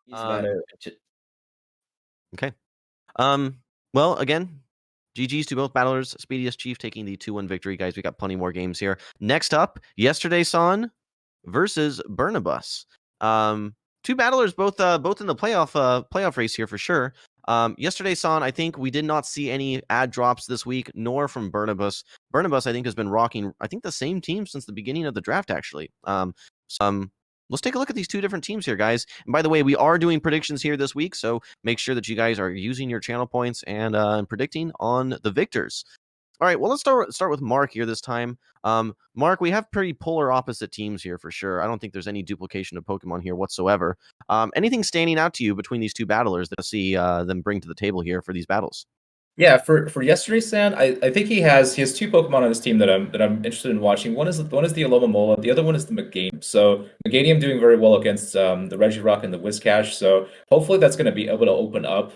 He's matter. Okay. Well, again, GG's to both battlers. Speediest Chief taking the 2-1 victory, guys. We got plenty more games here. Next up, Yesterday Son versus Burnobus. Two battlers, both in the playoff race here for sure. Yesterday Son, I think we did not see any ad drops this week, nor from Burnobus. Burnobus, I think, has been rocking, I think, the same team since the beginning of the draft, actually. Let's take a look at these two different teams here, guys. And by the way, we are doing predictions here this week, so make sure that you guys are using your channel points and predicting on the victors. All right, well, let's start with Mark here this time. Mark, we have pretty polar opposite teams here for sure. I don't think there's any duplication of Pokemon here whatsoever. Anything standing out to you between these two battlers that I see them bring to the table here for these battles? Yeah, for yesterday's stand, I think he has two Pokemon on his team that I'm interested in watching. One is the Alomomola, the other one is the Meganium. So Meganium doing very well against the Regirock and the Whiscash. So hopefully that's going to be able to open up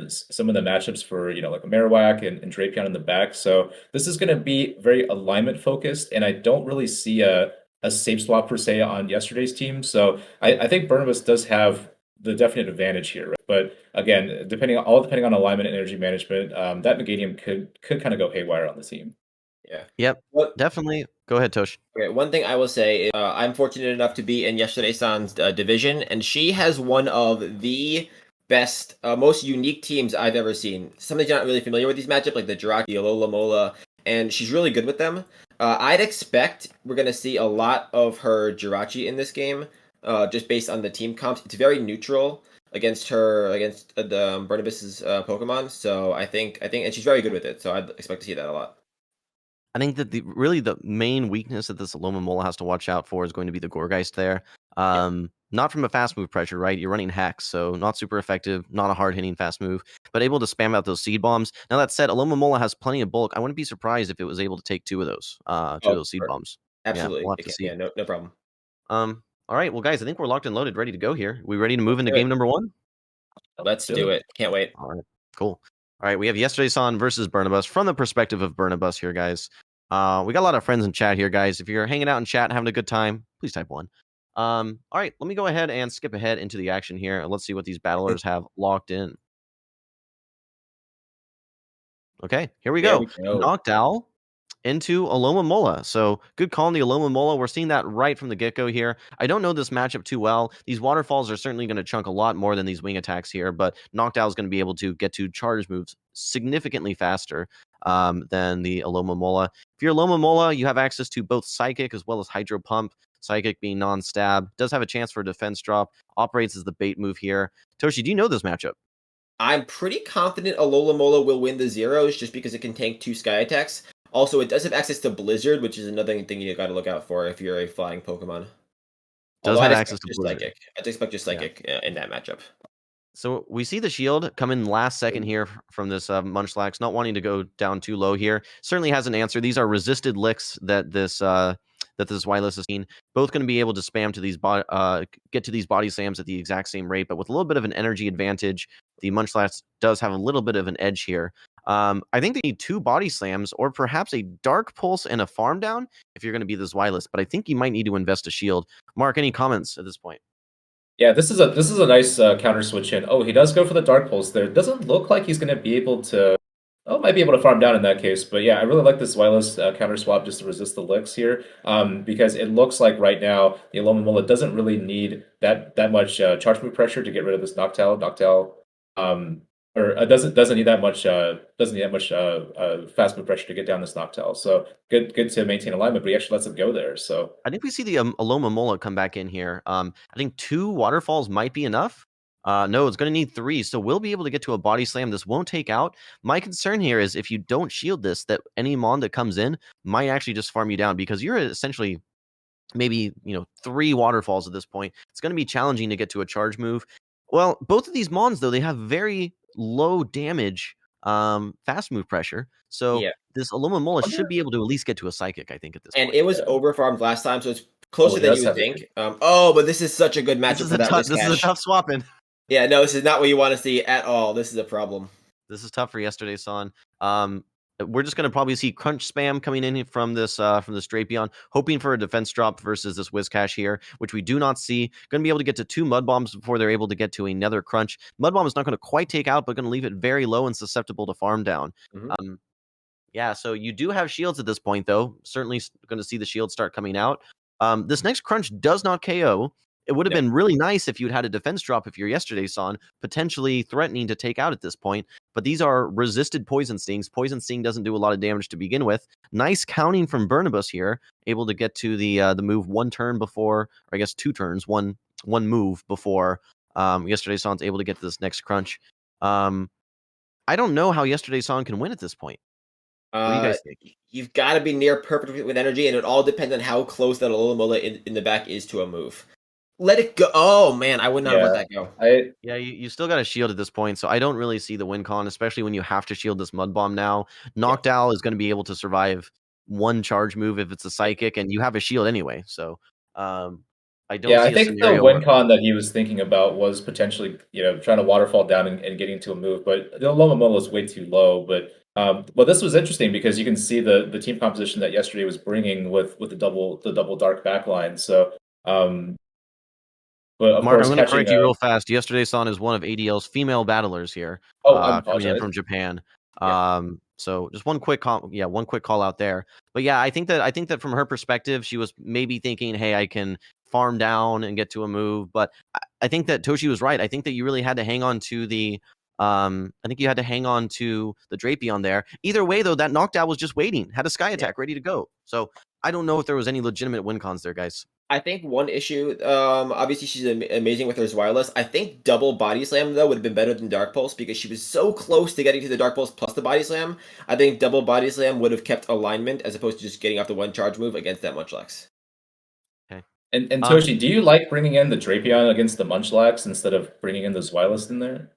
some of the matchups for like a Marowak and Drapion in the back. So this is going to be very alignment focused, and I don't really see a safe swap per se on yesterday's team. So I think Burnobus does have the definite advantage here, right? But again, depending on alignment and energy management, that Meganium could kind of go haywire on the team. Yeah. Yep. Definitely. Go ahead, Tosh. Okay, one thing I will say is I'm fortunate enough to be in Yesterday San's division, and she has one of the best, most unique teams I've ever seen. Somebody's not really familiar with these matchups, like the Jirachi, Alola, and she's really good with them. I'd expect we're going to see a lot of her Jirachi in this game, just based on the team comps. It's very neutral against the Burnobus's Pokemon, so I think, and she's very good with it, so I'd expect to see that a lot. I think that the main weakness that this Alomomola has to watch out for is going to be the Gourgeist there. Not from a fast move pressure, right? You're running Hex, so not super effective, not a hard-hitting fast move, but able to spam out those Seed Bombs. Now, that said, Alomomola has plenty of bulk. I wouldn't be surprised if it was able to take two of those Seed Bombs. Absolutely. Yeah, we'll have to see. Yeah, no problem. All right, well, guys, I think we're locked and loaded, ready to go here. We ready to move into game number 1? Let's do it. Can't wait. All right, cool. All right, we have Yesterday Son versus Burnobus from the perspective of Burnobus here, guys. We got a lot of friends in chat here, guys. If you're hanging out in chat, having a good time, please type 1. All right, let me go ahead and skip ahead into the action here, and let's see what these battlers have locked in. Okay, here we go. Noctowl into Alomomola. So good call on the Alomomola. We're seeing that right from the get-go here. I don't know this matchup too well. These waterfalls are certainly going to chunk a lot more than these wing attacks here, but Noctowl is going to be able to get to charge moves significantly faster than the Alomomola. If you're Alomomola, you have access to both Psychic as well as Hydro Pump. Psychic being non-stab, does have a chance for a defense drop, operates as the bait move here. Toshi, do you know this matchup? I'm pretty confident Alomomola will win the zeros just because it can tank 2 Sky attacks. Also, it does have access to Blizzard, which is another thing you got to look out for if you're a flying Pokemon. Does have access to Blizzard. Psychic. I'd expect just Psychic in that matchup. So we see the shield come in last second here from this Munchlax, not wanting to go down too low here. Certainly has an answer. These are resisted licks that this Wireless has seen. Both going to be able to spam to get to these body slams at the exact same rate, but with a little bit of an energy advantage. The Munchlax does have a little bit of an edge here. I think they need 2 body slams or perhaps a Dark Pulse and a Farm Down if you're going to be this Wireless, but I think you might need to invest a shield. Mark, any comments at this point? Yeah, this is a nice counter switch in. Oh, he does go for the Dark Pulse there. Doesn't look like he's going to be able to. Oh, might be able to farm down in that case. But yeah, I really like this Wireless counter swap just to resist the licks here. Because it looks like right now the Alomomola doesn't really need that much charge move pressure to get rid of this Noctowl. Or doesn't need that much fast move pressure to get down this Noctowl. So good to maintain alignment, but he actually lets it go there. So I think we see the Alomomola come back in here. I think 2 waterfalls might be enough. No, it's going to need 3, so we'll be able to get to a body slam. This won't take out. My concern here is if you don't shield this, that any Mon that comes in might actually just farm you down because you're essentially maybe 3 waterfalls at this point. It's going to be challenging to get to a charge move. Well, both of these Mons, though, they have very low damage fast move pressure. So this Alomomola should be able to at least get to a Psychic, I think, at this point. And it was overfarmed last time, so it's closer than you would think. But this is such a good matchup for that. This is a tough swap-in. Yeah, no, this is not what you want to see at all. This is a problem. This is tough for Yesterday Son. we're just going to probably see crunch spam coming in from this Drapion, hoping for a defense drop versus this Whiscash here, which we do not see. Going to be able to get to 2 Mud Bombs before they're able to get to another crunch. Mud Bomb is not going to quite take out, but going to leave it very low and susceptible to farm down. Mhm. Yeah, so you do have shields at this point, though. Certainly going to see the shields start coming out. This next crunch does not KO. It would have Yep. been really nice if you'd had a defense drop if you're yesterday's Son, potentially threatening to take out at this point. But these are resisted Poison Stings. Poison Sting doesn't do a lot of damage to begin with. Nice counting from Burnobus here, able to get to the move 1 turn before, or I guess 2 turns, one move before yesterday's Son's able to get to this next crunch. I don't know how yesterday's Son can win at this point. What do you guys think? You've got to be near perfect with energy, and it all depends on how close that Alomomola in the back is to a move. Let it go. Oh man, I would not let that go. Yeah, you still got a shield at this point, so I don't really see the win con, especially when you have to shield this Mud Bomb now. Knocked Owl is going to be able to survive 1 charge move if it's a psychic, and you have a shield anyway. So I don't see I a think scenario the win con that he was thinking about was potentially, trying to waterfall down and getting to a move, but the Alomomola is way too low. But well, this was interesting because you can see the team composition that yesterday was bringing with the double dark backline. So, but of Mark, course, I'm going to catching. correct you real fast. Yesterday's Son is one of ADL's female battlers here, Oh, I coming in apologize. from Japan. Yeah. So just one quick call out there. But yeah, I think that from her perspective, she was maybe thinking, hey, I can farm down and get to a move. But I think that Toshi was right. I think that you really had to hang on to the Drapion there. Either way, though, that knockdown was just waiting, had a sky attack ready to go. So I don't know if there was any legitimate win cons there, guys. I think one issue, obviously she's amazing with her wireless. I think double body slam though would have been better than dark pulse because she was so close to getting to the dark pulse plus the body slam. I think double body slam would have kept alignment as opposed to just getting off the 1 charge move against that Munchlax. Okay. And Toshi, do you like bringing in the Drapion against the Munchlax instead of bringing in the Zwilist in there?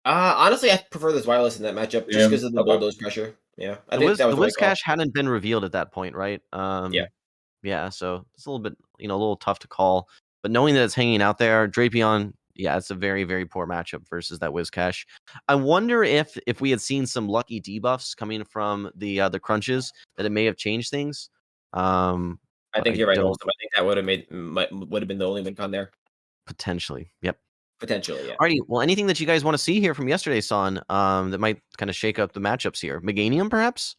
Honestly, I prefer this wireless in that matchup just because of the bulldoze pressure. Yeah, I think that was the the right call. Whiscash hadn't been revealed at that point, right? Yeah, so it's a little bit, a little tough to call. But knowing that it's hanging out there, Drapion, yeah, it's a very, very poor matchup versus that Whiscash. I wonder if we had seen some lucky debuffs coming from the crunches, that it may have changed things. I think you're right. Also, I think that would have been the only win con there. Potentially, yep. Potentially, yeah. Alrighty, well, anything that you guys want to see here from yesterday's Son, that might kind of shake up the matchups here? Meganium, perhaps?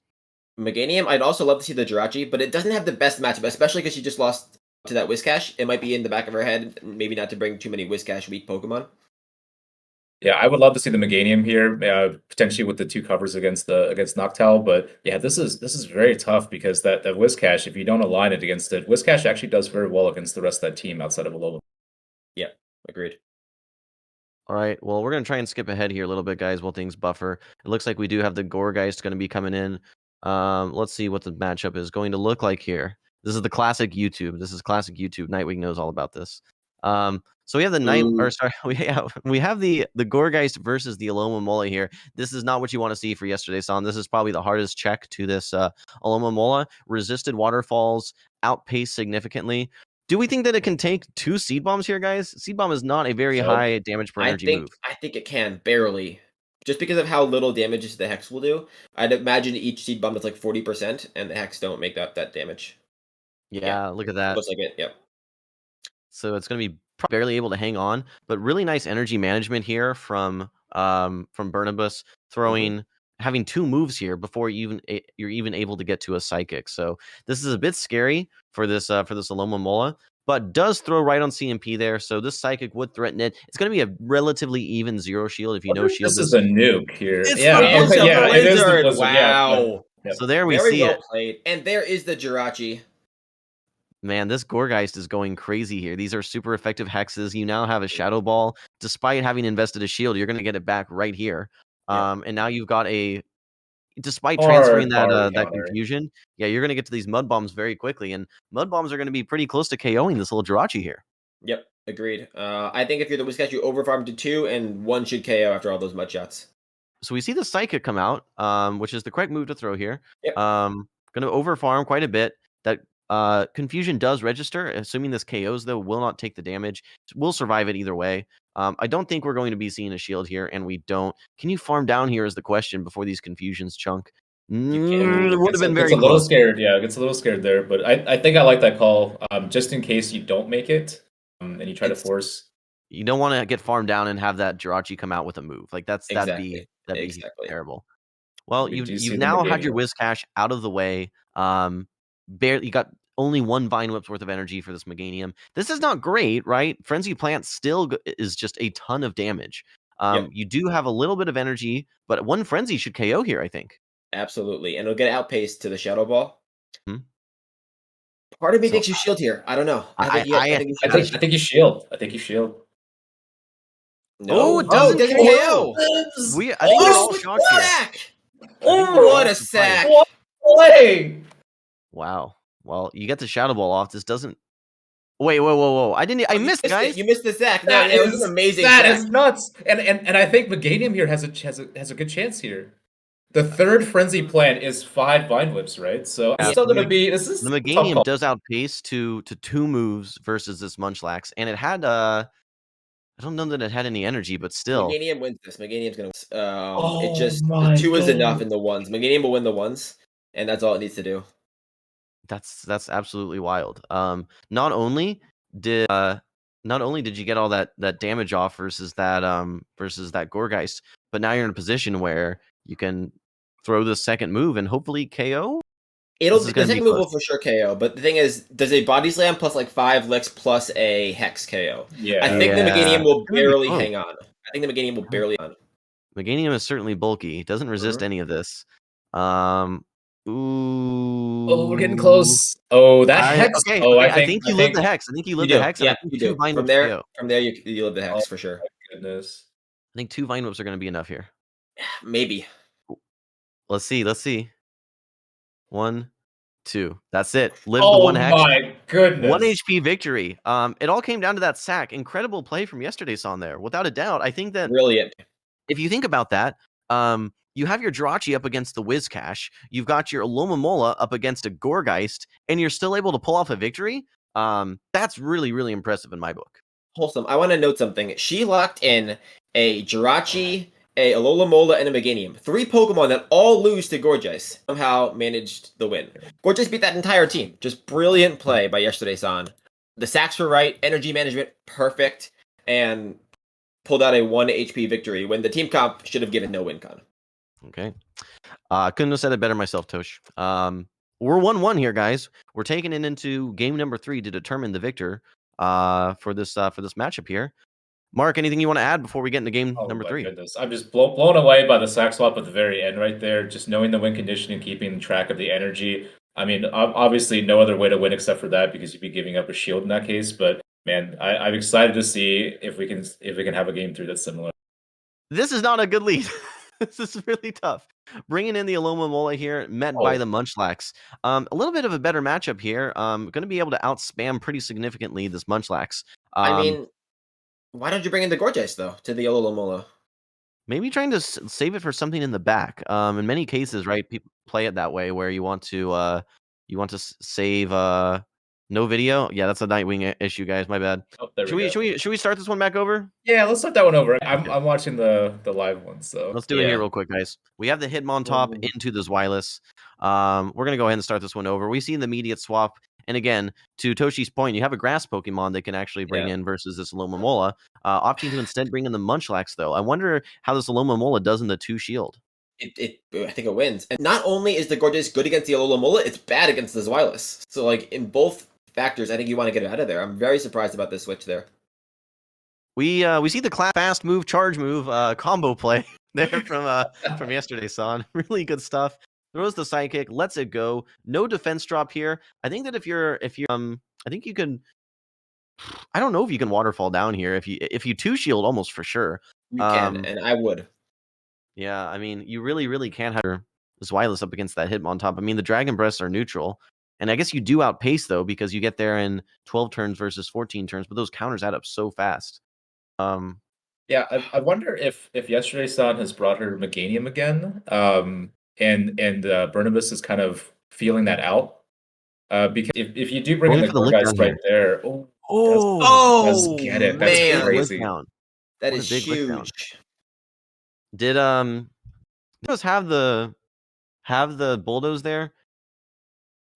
Meganium, I'd also love to see the Jirachi, but it doesn't have the best matchup, especially because she just lost to that Whiscash. It might be in the back of her head, maybe not to bring too many Whiscash weak Pokemon. Yeah, I would love to see the Meganium here, potentially with the 2 covers against Noctowl. But yeah, this is very tough because that Whiscash, if you don't align it against it, Whiscash actually does very well against the rest of that team outside of Alola. Yeah, agreed. All right, well, we're going to try and skip ahead here a little bit, guys, while things buffer. It looks like we do have the Gourgeist going to be coming in. Let's see what the matchup is going to look like here. This is the classic YouTube. This is classic YouTube. Nightwing knows all about this. So we have the we have the Gourgeist versus the Alomomola here. This is not what you want to see for yesterday's Son. This is probably the hardest check to this Alomomola. Resisted waterfalls, outpaced significantly. Do we think that it can take 2 Seed Bombs here, guys? Seed Bomb is not a very high damage per energy move. I think it can, barely. Just because of how little damage the Hex will do. I'd imagine each Seed Bomb is like 40%, and the Hex don't make that damage. Yeah, look at that. Looks like it, yep. So it's going to be barely able to hang on, but really nice energy management here from Burnobus, having 2 moves here before you're even able to get to a psychic. So this is a bit scary for this Alomomola, but does throw right on CMP there. So this psychic would threaten it. It's going to be a relatively even 0 shield if you know shield. This is a nuke here. It's the Blizzard. Wow. Yeah. So there we Very see well it. played. And there is the Jirachi. Man, this Gourgeist is going crazy here. These are super effective hexes. You now have a Shadow Ball. Despite having invested a shield, you're going to get it back right here. And now you've got despite transferring that confusion, you're going to get to these Mud Bombs very quickly. And Mud Bombs are going to be pretty close to KOing this little Jirachi here. Yep, agreed. I think if you're the Whiscash, you overfarm to 2, and 1 should KO after all those mud shots. So we see the Psychic come out, which is the correct move to throw here. Yep. Going to overfarm quite a bit. That confusion does register, assuming this KOs, though, will not take the damage. We'll survive it either way. I don't think we're going to be seeing a shield here, and we don't. Can you farm down here is the question before these confusions chunk. It would have been very It's a little close. scared. Yeah, it gets a little scared there, but I think I like that call. Just in case you don't make it, and you try to force. You don't want to get farmed down and have that Jirachi come out with a move. Like that'd be terrible. Well, you've now had your Whiscash out of the way. Barely, you got only one Vine Whip's worth of energy for this Meganium. This is not great, right? Frenzy Plant still is just a ton of damage. You do have a little bit of energy, but one Frenzy should KO here, I think. Absolutely, and it'll get outpaced to the Shadow Ball. Hmm. Part of me thinks you shield here. I don't know. I think you shield. I think you shield. No, it doesn't KO. I think we're all shocked here. What a sack! What play! Wow. Well, you get the Shadow Ball off. This doesn't. Wait, whoa! I missed, guys. You missed the sack. No, it was amazing. That is nuts. And I think Meganium here has a good chance here. The third Frenzy Plant is 5 Vine Whips, right? So it's still gonna be. This is the Meganium does outpace to 2 moves versus this Munchlax, and it had I don't know that it had any energy, but still. Meganium wins this. Meganium's gonna. The 2 is enough in the ones. Meganium will win the ones, and that's all it needs to do. That's absolutely wild. Not only did you get all that damage off versus that Gourgeist, but now you're in a position where you can throw the second move and hopefully KO. The second move will for sure KO, but the thing is, does a Body Slam plus like 5 licks plus a Hex KO? Yeah, I think the Meganium will barely hang on. I think the Meganium will barely hang on. Meganium is certainly bulky. Doesn't resist any of this. Ooh. Oh, we're getting close. Oh, that Hex. Okay, I think you live the Hex. I think you live the Hex. Yeah, you do. From there, you live the Hex for sure. Goodness. I think 2 Vine Whips are going to be enough here. Maybe. Let's see. 1, 2. That's it. Live the 1 Hex. Oh my goodness. 1 HP victory. It all came down to that sack. Incredible play from yesterday's on there. Without a doubt. I think that brilliant. If you think about that, you have your Jirachi up against the Whiscash. You've got your Alomomola up against a Gourgeist, and you're still able to pull off a victory. That's really, really impressive in my book. Wholesome. I want to note something. She locked in a Jirachi, a Alomomola, and a Meganium. 3 Pokemon that all lose to Gourgeist. Somehow managed the win. Gourgeist beat that entire team. Just brilliant play by yesterday's on. The sacks were right. Energy management perfect. And pulled out a 1 HP victory when the team comp should have given no win con. Okay. Couldn't have said it better myself, Tosh. We're 1-1 here, guys. We're taking it into game number 3 to determine the victor for this matchup here. Mark, anything you want to add before we get into game number 3? Goodness. I'm just blown away by the sack swap at the very end right there. Just knowing the win condition and keeping track of the energy. I mean, obviously no other way to win except for that because you'd be giving up a shield in that case. But man, I'm excited to see if we can have a game 3 that's similar. This is not a good lead. This is really tough. Bringing in the Alomomola here, met by the Munchlax. A little bit of a better matchup here. Going to be able to outspam pretty significantly this Munchlax. I mean, why don't you bring in the Gourgeist though to the Alomomola? Maybe trying to save it for something in the back. In many cases, right, people play it that way where you want to save no video. Yeah, that's a Nightwing issue, guys. My bad. Oh, should we start this one back over? Yeah, let's start that one over. I'm watching the live one, so let's do it here real quick, guys. We have the Hitmontop into the Zweilous. We're gonna go ahead and start this one over. We see the immediate swap, and again, to Toshi's point, you have a grass Pokemon that can actually bring in versus this Alomomola. Opting to instead bring in the Munchlax, though. I wonder how this Alomomola does in the 2 shield. I think it wins. And not only is the Gourgeist good against the Alomomola, it's bad against the Zweilous. So like in both factors, I think you want to get it out of there. I'm very surprised about this switch there. We see the class fast move, charge move, combo play there from yesterday, Son. Really good stuff. Throws the Psychic, lets it go. No defense drop here. I think that if you're I think you can. I don't know if you can waterfall down here. If you 2 shield, almost for sure. You can, and I would. Yeah, I mean, you really, really can't have your Zweilous up against that Hitmontop. I mean, the Dragon Breaths are neutral. And I guess you do outpace, though, because you get there in 12 turns versus 14 turns, but those counters add up so fast. Yeah, I wonder if yesterday's San has brought her Meganium again, and Burnobus is kind of feeling that out. Because if you do bring in the Gourgeist right there, let's get it. That's crazy. That What a is big letdown. huge. Did Burnobus have the bulldoze there?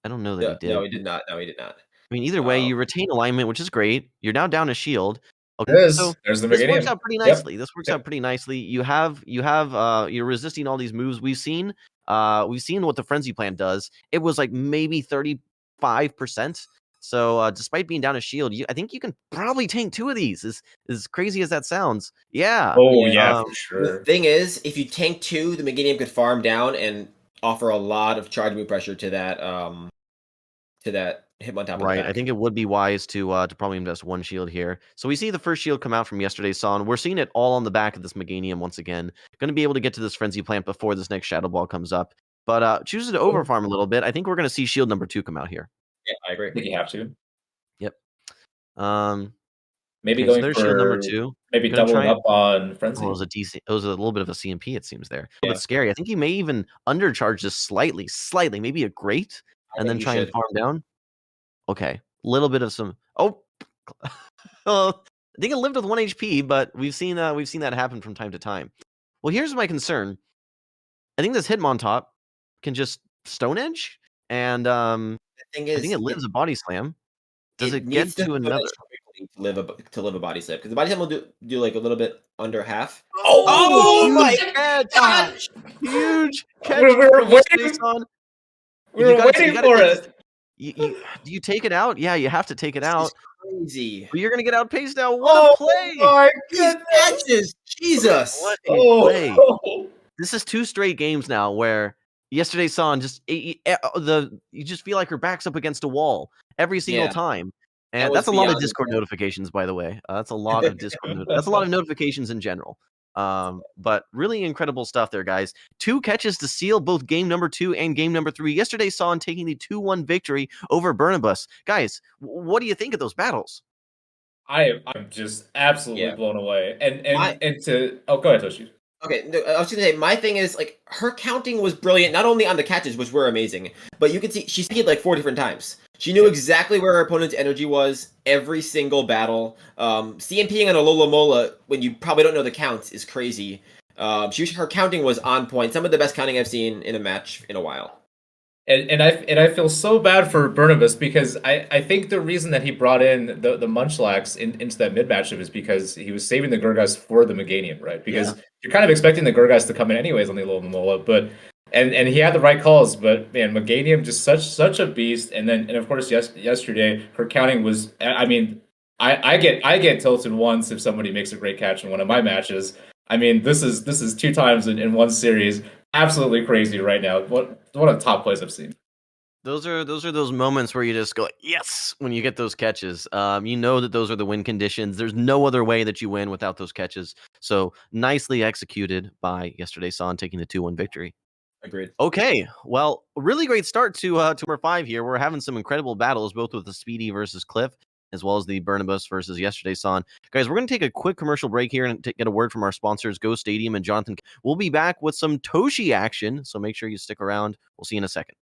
I don't know that he did. No, he did not. No, he did not. I mean, either way, you retain alignment, which is great. You're now down a shield. It is. So There's the this works Meganium. out pretty Yep. nicely. This works out pretty nicely. You're resisting all these moves. We've seen what the frenzy plant does. It was like maybe 35%. So despite being down a shield, I think you can probably tank 2 of these. As crazy as that sounds. Yeah. Oh yeah, for The sure. thing is, if you tank 2, the Meganium could farm down and offer a lot of charge move pressure to that hit on top of the Right. back. I think it would be wise to probably invest 1 shield here. So we see the first shield come out from yesterday's Son. We're seeing it all on the back of this Meganium once again. Going to be able to get to this Frenzy Plant before this next Shadow Ball comes up. But chooses to overfarm a little bit. I think we're going to see shield number 2 come out here. Yeah, I agree. I think you have to. Yep. Maybe okay, going so there's for shield number 2. maybe Gonna doubling try up on Frenzy. Oh, it was a little bit of a CMP, it seems there. A Yeah. little bit scary. I think you may even undercharge this slightly, maybe a great, and then try and farm down. Okay. Little bit of some. Oh, well, I think it lived with 1 HP, but we've seen that happen from time to time. Well, here's my concern. I think this Hitmontop can just Stone Edge, and The thing is, I think it lives a Body Slam. Does it needs get to another? to live a body slip, because the body slip will do like a little bit under half. Oh my gosh! Huge catch! We were from yesterday's waiting. Son. We were waiting for it. Do you take it out? Yeah, you have to take it out. Crazy. But you're gonna get outpaced now. What a play! My These goodness. catches, Jesus! What a play! Oh. This is 2 straight games now where yesterday's Son just you just feel like her back's up against a wall every single Yeah. time. That And was that's a lot of beyond Discord insane. notifications, by the way. That's a lot of Discord. That's a lot of notifications in general. But really incredible stuff there, guys. 2 catches to seal both game number 2 and game number 3. Yesterday, Son taking the 2-1 victory over Burnobus. Guys, what do you think of those battles? I'm just absolutely blown away. And to go ahead, Toshi. Okay, no, I was gonna say, my thing is, like, her counting was brilliant, not only on the catches, which were amazing, but you could see she skied like 4 different times. She knew exactly where her opponent's energy was every single battle. CMPing on a Lola Mola when you probably don't know the counts is crazy. Her counting was on point. Some of the best counting I've seen in a match in a while. And I feel so bad for Burnobus because I think the reason that he brought in the Munchlax into that mid matchup is because he was saving the Gurgais for the Meganium, right? Because you're kind of expecting the Gurgais to come in anyways on the Alomomola, but and he had the right calls, but man, Meganium just such a beast. And of course yesterday her counting was, I mean, I get tilted once if somebody makes a great catch in one of my matches. I mean, this is 2 times in one series. Absolutely crazy right now. One of the top plays I've seen. Those are those moments where you just go, yes, when you get those catches. You know that those are the win conditions. There's no other way that you win without those catches. So nicely executed by yesterday's Son taking the 2-1 victory. Agreed. Okay, well, a really great start to number 5 here. We're having some incredible battles, both with the Speedy versus Cliff, as well as the Burnobus versus yesterday's Son. Guys, we're going to take a quick commercial break here and get a word from our sponsors, Go Stadium and Jonathan. We'll be back with some Toshi action, so make sure you stick around. We'll see you in a second.